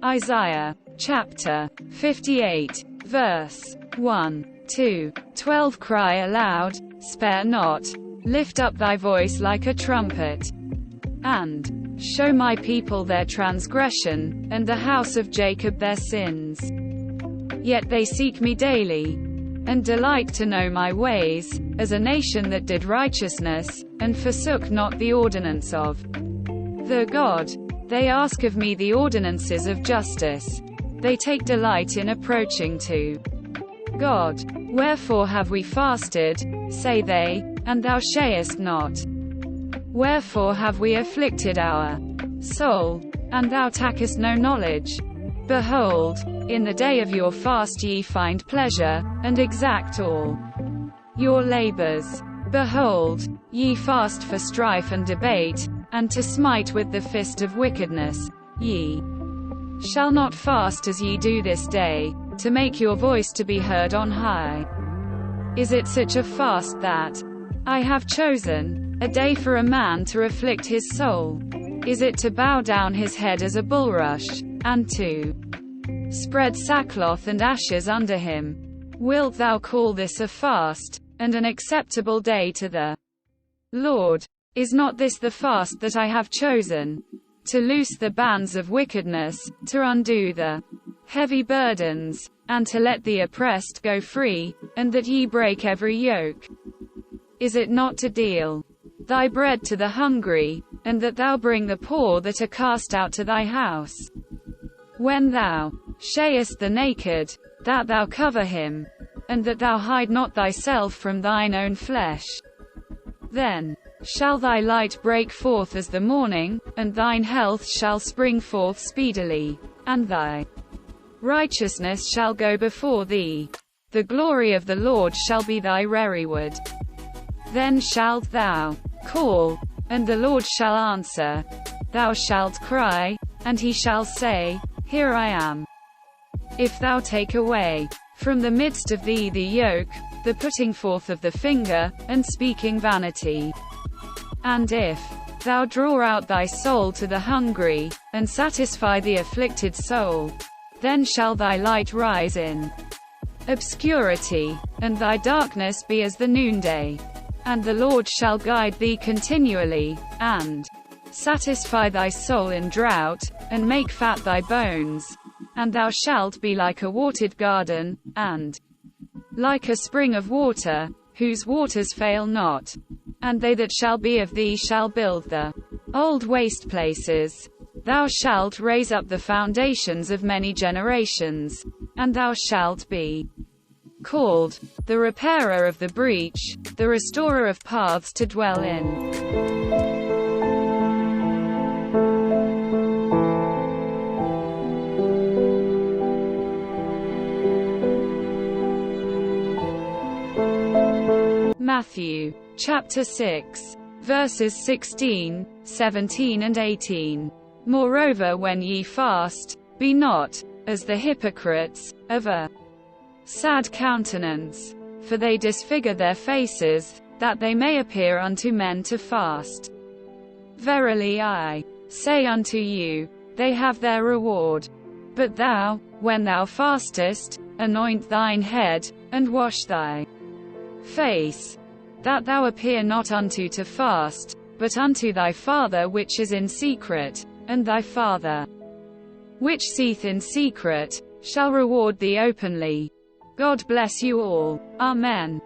Isaiah, chapter 58, verse 1, 2, 12. Cry aloud, spare not, lift up thy voice like a trumpet, and show my people their transgression, and the house of Jacob their sins. Yet they seek me daily, and delight to know my ways, as a nation that did righteousness, and forsook not the ordinance of the God. They ask of me the ordinances of justice. They take delight in approaching to God. Wherefore have we fasted, say they, and thou shayest not? Wherefore have we afflicted our soul, and thou takest no knowledge? Behold, in the day of your fast ye find pleasure, and exact all your labors. Behold, ye fast for strife and debate, and to smite with the fist of wickedness. Ye shall not fast as ye do this day, to make your voice to be heard on high. Is it such a fast that I have chosen, a day for a man to afflict his soul? Is it to bow down his head as a bulrush, and to spread sackcloth and ashes under him? Wilt thou call this a fast, and an acceptable day to the Lord? Is not this the fast that I have chosen? To loose the bands of wickedness, to undo the heavy burdens, and to let the oppressed go free, and that ye break every yoke? Is it not to deal thy bread to the hungry, and that thou bring the poor that are cast out to thy house? When thou shayest the naked, that thou cover him, and that thou hide not thyself from thine own flesh? Then shall thy light break forth as the morning, and thine health shall spring forth speedily, and thy righteousness shall go before thee. The glory of the Lord shall be thy rearward. Then shalt thou call, and the Lord shall answer. Thou shalt cry, and he shall say, Here I am. If thou take away from the midst of thee the yoke, the putting forth of the finger, and speaking vanity, and if thou draw out thy soul to the hungry, and satisfy the afflicted soul, then shall thy light rise in obscurity, and thy darkness be as the noonday. And the Lord shall guide thee continually, and satisfy thy soul in drought, and make fat thy bones. And thou shalt be like a watered garden, and like a spring of water, whose waters fail not. And they that shall be of thee shall build the old waste places. Thou shalt raise up the foundations of many generations, and thou shalt be called the repairer of the breach, the restorer of paths to dwell in. Matthew, chapter 6, verses 16, 17 and 18. Moreover, when ye fast, be not, as the hypocrites, of a sad countenance, for they disfigure their faces, that they may appear unto men to fast. Verily I say unto you, they have their reward. But thou, when thou fastest, anoint thine head, and wash thy face, that thou appear not unto to fast, but unto thy Father which is in secret, and thy Father which seeth in secret, shall reward thee openly. God bless you all. Amen.